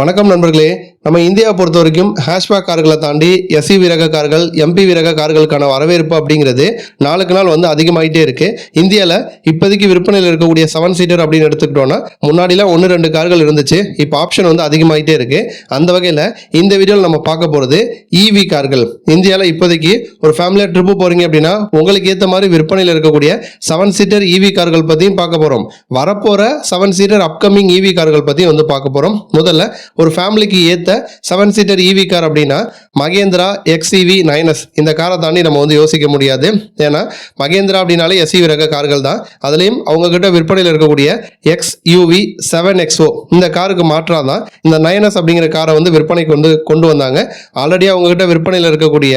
வணக்கம் நண்பர்களே. நம்ம இந்தியாவை பொறுத்த வரைக்கும் ஹேஷ்பேக் கார்களை தாண்டி எஸ்இவி ரக கார்கள், எம்பிவி ரக கார்களுக்கான வரவேற்பு அப்படிங்கிறது நாளுக்கு நாள் வந்து அதிகமாகிட்டே இருக்கு. இந்தியாவில் இப்போதைக்கு விற்பனையில் இருக்கக்கூடிய 7 சீட்டர் அப்படின்னு எடுத்துக்கிட்டோம்னா முன்னாடிலாம் 1-2 கார்கள் இருந்துச்சு. இப்போ ஆப்ஷன் வந்து அதிகமாகிட்டே இருக்கு. அந்த வகையில் இந்த வீடியோவில் நம்ம பார்க்க போகிறது இவி கார்கள். இந்தியாவில் இப்போதைக்கு ஒரு ஃபேமிலியாக ட்ரிப்பு போகிறீங்க அப்படின்னா உங்களுக்கு ஏற்ற மாதிரி விற்பனையில் இருக்கக்கூடிய 7 சீட்டர் இவி கார்கள் பற்றியும் பார்க்க போகிறோம். வரப்போகிற 7 சீட்டர் அப்கமிங் இவி கார்கள் பற்றியும் வந்து பார்க்க போகிறோம். முதல்ல ஒரு ஃபேமிலிக்கு ஏற்ற 7 சீட்டர் இவி கார் அப்படின்னா மகேந்திரா XEV 9S. இந்த காரை தாண்டி நம்ம வந்து யோசிக்க முடியாது. ஏன்னா மகேந்திரா அப்படின்னாலே SUV ரக கார்கள் தான். அதுலேயும் அவங்க கிட்ட விற்பனையில் இருக்கக்கூடிய XUV 7XO இந்த காருக்கு மாற்றா தான் இந்த 9S அப்படிங்கிற காரை வந்து விற்பனைக்கு வந்து கொண்டு வந்தாங்க. ஆல்ரெடி அவங்க கிட்ட விற்பனையில் இருக்கக்கூடிய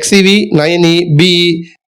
XEV 9e BE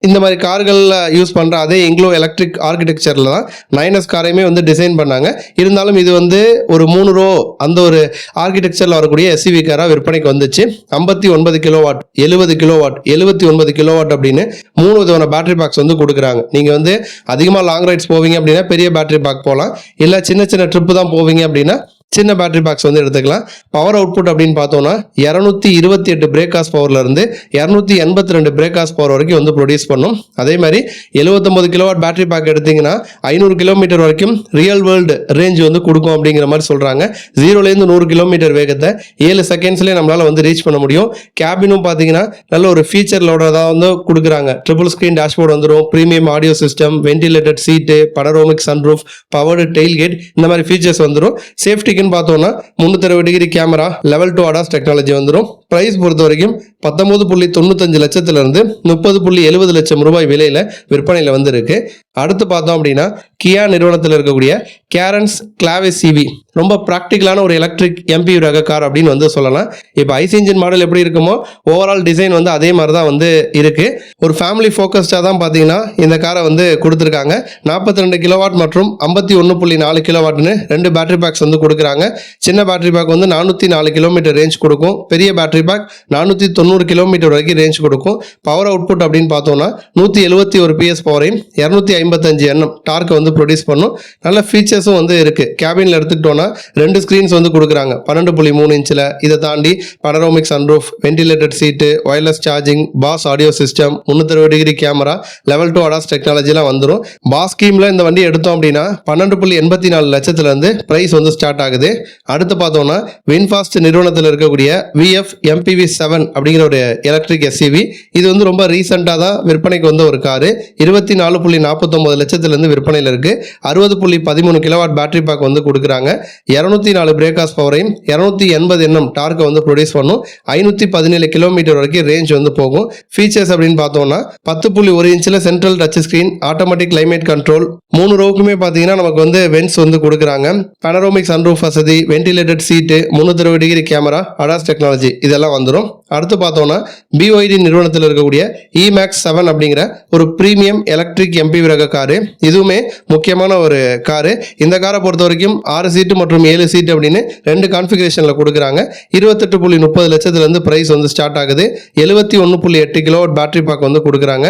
இந்த மாதிரி கார்களில் யூஸ் பண்ணுற அதே இங்க்ளோ எலக்ட்ரிக் ஆர்கிடெக்சரில் தான் 9S காரையுமே வந்து டிசைன் பண்ணாங்க. இருந்தாலும் இது வந்து ஒரு 3 ரோ அந்த ஒரு ஆர்கிடெக்சரில் வரக்கூடிய SUV காராக விற்பனைக்கு வந்துச்சு. 59 கிலோவாட், 70 கிலோவாட், 79 கிலோவாட் அப்படின்னு 3 விதமான பேட்டரி பேக்ஸ் வந்து கொடுக்குறாங்க. நீங்கள் வந்து அதிகமாக லாங் ரைட்ஸ் போவீங்க அப்படின்னா பெரிய பேட்டரி பேக் போகலாம். இல்லை சின்ன சின்ன ட்ரிப்பு தான் போவீங்க அப்படின்னா சின்ன பேட்டரி பேக்ஸ் வந்து எடுத்துக்கலாம். பவர் அவுட்புட் அப்படின்னு பார்த்தோம்னா 228 பிரேக் ஹார்ஸ் பவர்லேருந்து 282 பிரேக் ஹார்ஸ் பவர் வரைக்கும் வந்து ப்ரொடியூஸ் பண்ணும். அதே மாதிரி 79 கிலோவாட் பேட்டரி பேக் எடுத்திங்கன்னா 500 கிலோமீட்டர் வரைக்கும் ரியல் வேர்ல்டு ரேஞ்ச் வந்து கொடுக்கும் அப்படிங்கிற மாதிரி சொல்கிறாங்க. 0லேருந்து 100 கிலோமீட்டர் வேகத்தை 7 செகண்ட்ஸ்லேயே நம்மளால் வந்து ரீச் பண்ண முடியும். கேபினும் பார்த்தீங்கன்னா நல்ல ஒரு ஃபீச்சர்லோட தான் வந்து கொடுக்குறாங்க. ட்ரிபிள் ஸ்க்ரீன் டேஷ்போர்ட் வந்துடும், premium audio system, ventilated seat, panoramic sunroof, powered tailgate, இந்த மாதிரி ஃபீச்சர்ஸ் வந்துடும். சேஃப்டிக்கு பார்த்தோம்னா 360 degree camera, level 2 ADAS technology வந்துடும். பிரைஸ் பொறுத்த வரைக்கும் 19.95 லட்சத்திலிருந்து 30.70 லட்சம் ரூபாய் விலையில விற்பனையில் வந்து இருக்கு. அடுத்து பார்த்தோம் அப்படின்னா கியா நிறுவனத்தில் இருக்கக்கூடிய கேரன்ஸ் கிளாவிஸ் இவி ரொம்ப ப்ராக்டிக்கலான ஒரு எலக்ட்ரிக் MPV ரக கார் அப்படின்னு வந்து சொல்லலாம். இப்போ ஐசி இன்ஜின் மாடல் எப்படி இருக்குமோ ஓவரால் டிசைன் வந்து அதே மாதிரி தான் வந்து இருக்கு. ஒரு ஃபேமிலி ஃபோக்கஸ்டாக தான் பார்த்தீங்கன்னா இந்த காரை வந்து கொடுத்துருக்காங்க. 42 கிலோவாட் மற்றும் 51.4 கிலோவாட்னு 2 பேட்டரி பேக்ஸ் வந்து கொடுக்குறாங்க. சின்ன பேட்டரி பேக் வந்து 404 கிலோமீட்டர் ரேஞ்ச் கொடுக்கும். பெரிய பேட்டரி பேக் 490 கிலோமீட்டர் வரைக்கும் ரேஞ்ச் கொடுக்கும். பவர் அவுட்புட் அப்படின்னு பார்த்தோம்னா 171 PS பவரையும் 255 Nm டார்க் வந்து ப்ரொடியூஸ் பண்ணும். நல்ல ஃபீச்சர்ஸும் வந்து இருக்கு. கேபினில் எடுத்துக்கிட்டோம்னா 2 ஸ்க்ரீன்ஸ் வந்து கொடுக்குறாங்க 12.3 இன்ச்சில். இதை தாண்டி panoramic sunroof, ventilated seat, wireless charging, bass audio system, 360 degree camera, level 2 ADAS டெக்னாலஜிலாம் வந்துடும். பாஸ் ஸ்கீமில் இந்த வண்டி எடுத்தோம் அப்படின்னா 12.84 லட்சத்துலேருந்து ப்ரைஸ் வந்து ஸ்டார்ட் ஆகுது. அடுத்து பார்த்தோம்னா வின்ஃபாஸ்ட் நிறுவனத்தில் இருக்கக்கூடிய VF MPV 7 அப்படிங்கிற ஒரு எலக்ட்ரிக் SUV. இது வந்து ரொம்ப ரீசெண்டாக தான் விற்பனைக்கு வந்த ஒரு காரு. 24.49 லட்சத்துலேருந்து விற்பனையில் இருக்குது. 60.13 கிலோவாட் பேட்டரி பேக் வந்து கொடுக்குறாங்க. 204 பிரேக் ஹார்ஸ் பவரையும் 280 Nm டார்க்கை வந்து ப்ரொடியூஸ் பண்ணும். 517 கிலோமீட்டர் வரைக்கும் ரேஞ்ச் வந்து போகும். ஃபீச்சர்ஸ் அப்படின்னு பார்த்தோம்னா 10.1 இன்ச்சில் central touch screen, automatic climate control, 3 ரோவுக்குமே பார்த்தீங்கன்னா நமக்கு வந்து வென்ட்ஸ் வந்து கொடுக்குறாங்க. பனரோமிக் சன்ரூஃப் வசதி, வென்டிலேட்டட் சீட்டு, 360 டிகிரி கேமரா, ADAS டெக்னாலஜி இதெல்லாம் வந்துடும். அடுத்து பார்த்தோம்னா BYD நிறுவனத்தில் இருக்கக்கூடிய E-Max 7 அப்படிங்கிற ஒரு ப்ரீமியம் எலக்ட்ரிக் MPV ரக காரு. இதுவுமே முக்கியமான ஒரு காரு. இந்த காரை பொறுத்த வரைக்கும் 6 சீட்டு மற்றும் 7 சீட்டு அப்படின்னு 2 கான்ஃபிகரேஷனில் கொடுக்குறாங்க. 28.30 லட்சத்துலேருந்து ப்ரைஸ் வந்து ஸ்டார்ட் ஆகுது. 71.8 கிலோவாட் பேட்டரி பேக் வந்து கொடுக்குறாங்க.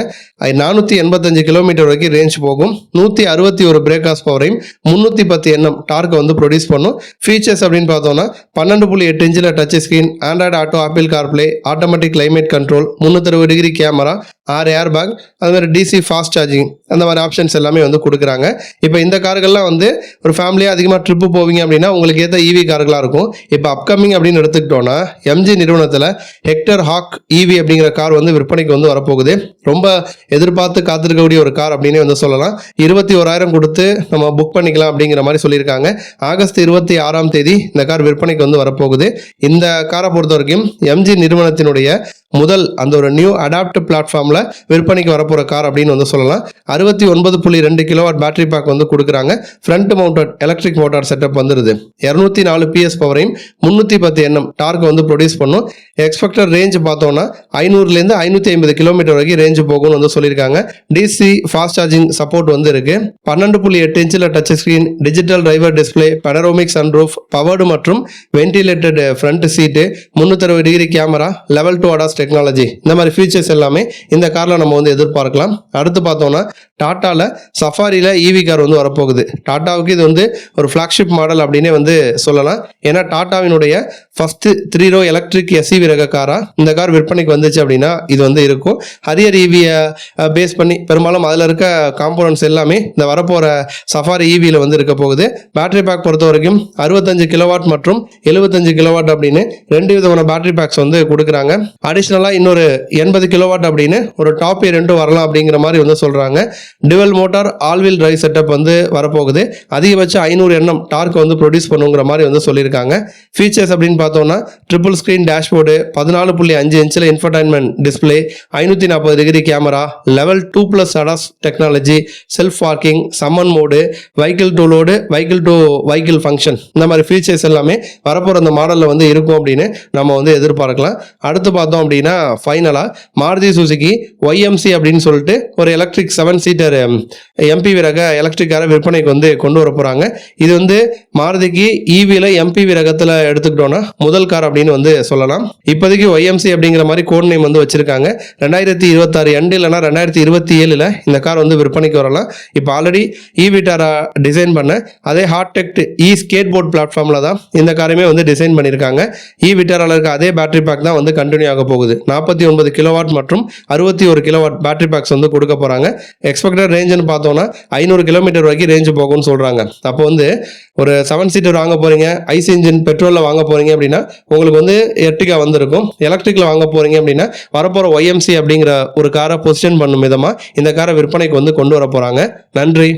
485 கிலோமீட்டர் வரைக்கும் ரேஞ்ச் போகும். 161 பிரேக் ஹார்ஸ் பவரையும் 310 Nm டார்க்கை வந்து ப்ரொடியூஸ் பண்ணும். ஃபீச்சர்ஸ் அப்படின்னு பார்த்தோம்னா 12.8 இன்ச்சில் touch screen, Android auto, apple CarPlay, automatic climate control, 360 degree camera, 6 air bag, அது மாதிரி DC ஃபாஸ்ட் சார்ஜிங், அந்த மாதிரி ஆப்ஷன்ஸ் எல்லாமே வந்து கொடுக்குறாங்க. இப்போ இந்த கார்கள்லாம் வந்து ஒரு ஃபேமிலியாக அதிகமாக ட்ரிப்பு போவீங்க அப்படின்னா உங்களுக்கு ஏற்ற EV கார்களாக இருக்கும். இப்போ அப்கமிங் அப்படின்னு எடுத்துக்கிட்டோன்னா MG நிறுவனத்தில் ஹெக்டர் ஹாக் EV அப்படிங்கிற கார் வந்து விற்பனைக்கு வந்து வரப்போகுது. ரொம்ப எதிர்பார்த்து காத்திருக்கக்கூடிய ஒரு கார் அப்படின்னே வந்து சொல்லலாம். 21,000 கொடுத்து நம்ம புக் பண்ணிக்கலாம் அப்படிங்கிற மாதிரி சொல்லியிருக்காங்க. ஆகஸ்ட் 26ஆம் தேதி இந்த கார் விற்பனைக்கு வந்து வரப்போகுது. இந்த காரை பொறுத்த வரைக்கும் MG நிறுவனத்தினுடைய முதல் அந்த ஒரு நியூ அடாப்ட் பிளாட்ஃபார்மில் விற்பனைக்கு வரப்போகிற கார் அப்படின்னு வந்து சொல்லலாம். 69.2 கிலோவாட் பேட்டரி பேக் வந்து கொடுக்குறாங்க. Front mounted electric motor setup வந்துடுது. 204 PS பவரையும் 310 Nm டார்க் வந்து ப்ரொடியூஸ் பண்ணும். எக்ஸ்பெக்டட் ரேஞ்ச் பார்த்தோம்னா 500லேருந்து 550 கிலோமீட்டர் வரைக்கும் ரேஞ்ச் போகும்னு வந்து சொல்லியிருக்காங்க. DC ஃபாஸ்ட் சார்ஜிங் சப்போர்ட் வந்து இருக்கு. 12.8 இன்ச்சில் touch screen, digital driver display, panoramic sunroof, powered மற்றும் வென்டிலேட்டட் ஃப்ரண்ட் சீட்டு, 360 degree camera, level 2 ADAS technology, இந்த மாதிரி ஃபீச்சர்ஸ் எல்லாமே இந்த காரில் நம்ம வந்து எதிர்பார்க்கலாம். அடுத்து பார்த்தோம்னா டாட்டாவில் சஃபாரியில் ஈவி கார் வந்து வரப்போகுது. டாட்டாவுக்கு இது வந்து ஒரு ஃப்ளாக்ஷிப் மாடல் அப்படின்னே வந்து சொல்லலாம். ஏன்னா டாட்டாவினுடைய ஃபஸ்ட்டு 3 ரோ எலக்ட்ரிக் எஸ்இவி ரக காராக இந்த கார் விற்பனைக்கு வந்துச்சு அப்படின்னா இது வந்து இருக்கும். ஹரியர் ஈவியை பேஸ் பண்ணி பெரும்பாலும் அதில் இருக்க காம்போனன்ட்ஸ் எல்லாமே இந்த வரப்போகிற சஃபாரி ஈவியில் வந்து இருக்க போகுது. பேட்டரி பேக் பொறுத்த வரைக்கும் 65 கிலோவாட் மற்றும் 75 கிலோவாட் அப்படின்னு 2 விதமான பேட்டரி பேக்ஸ் வந்து கொடுக்குறாங்க. அடிஷ்னலாக இன்னொரு 80 கிலோவாட் அப்படின்னு ஒரு டாப் 2 வரலாம் அப்படிங்கிற மாதிரி வந்து சொல்கிறாங்க. Dual motor all wheel drive setup வந்து வரப்போகுது. அதிகபட்ச 500 Nm டார்க் வந்து ப்ரொடியூஸ் பண்ணுங்கிற மாதிரி வந்து சொல்லியிருக்காங்க. ஃபீச்சர்ஸ் அப்படின்னு பார்த்தோம்னா ட்ரிபிள் ஸ்க்ரீன் டேஷ்போர்டு, 14.5 இன்ச்சில் infotainment display, 540 degree camera, level 2+ ADAS technology, self parking, summon mode, vehicle to load, vehicle to vehicle function, இந்த மாதிரி ஃபீச்சர்ஸ் எல்லாமே வரப்போகிற அந்த மாடலில் வந்து இருக்கும் அப்படின்னு நம்ம வந்து எதிர்பார்க்கலாம். அடுத்து பார்த்தோம் அப்படின்னா ஃபைனலாக மாருதி சுசுகி YMC அப்படின்னு சொல்லிட்டு ஒரு எலக்ட்ரிக் 7 சீட்டர் MPV ரக எலக்ட்ரிக் காரை விற்பனைக்கு வந்து கொண்டு வர போகிறாங்க. இது வந்து மாருதிக்கு ஈவியில் MPV ரகத்தில் எடுத்துக்கிட்டோன்னா முதல் கார் அப்படின்னு வந்து சொல்லலாம். இப்போதைக்கு YMC அப்படிங்கிற மாதிரி கோட் நேம் வந்து வச்சிருக்காங்க. 2026 எண்டு இல்லைனா 2027 இந்த கார் வந்து விற்பனைக்கு வரலாம். இப்போ ஆல்ரெடி ஈவிட்டாரா டிசைன் பண்ண அதே ஹார்டெக்ட் ஸ்கேட் போர்ட் பிளாட்ஃபார்மில் தான் இந்த காரையுமே வந்து டிசைன் பண்ணியிருக்காங்க. ஈவிட்டாராவில் இருக்க அதே பேட்டரி பேக் தான் வந்து கண்டினியூ ஆக போகுது. 49 கிலோவாட் மற்றும் 61 கிலோவாட் பேட்டரி பேக்ஸ் வந்து கொடுக்க போகிறாங்க. எக்ஸ்பெக்டட் ரேஞ்சுன்னு பார்த்தோன்னா 500 கிலோமீட்டர் வரைக்கும் ரேஞ்சு போகும்னு சொல்கிறாங்க. அப்போ வந்து ஒரு 7 சீட்டர் வாங்க போகிறீங்க, ஐசி இன்ஜின் பெட்ரோலில் வாங்க போகிறீங்க அப்படின்னா உங்களுக்கு வந்து எர்டிகா வந்திருக்கும். எலக்ட்ரிக்கில் வாங்க போகிறீங்க அப்படின்னா வரப்போகிற YMC அப்படிங்கிற ஒரு காரை பொசிஷன் பண்ணும் விதமாக இந்த காரை விற்பனைக்கு வந்து கொண்டு வர போகிறாங்க. நன்றி.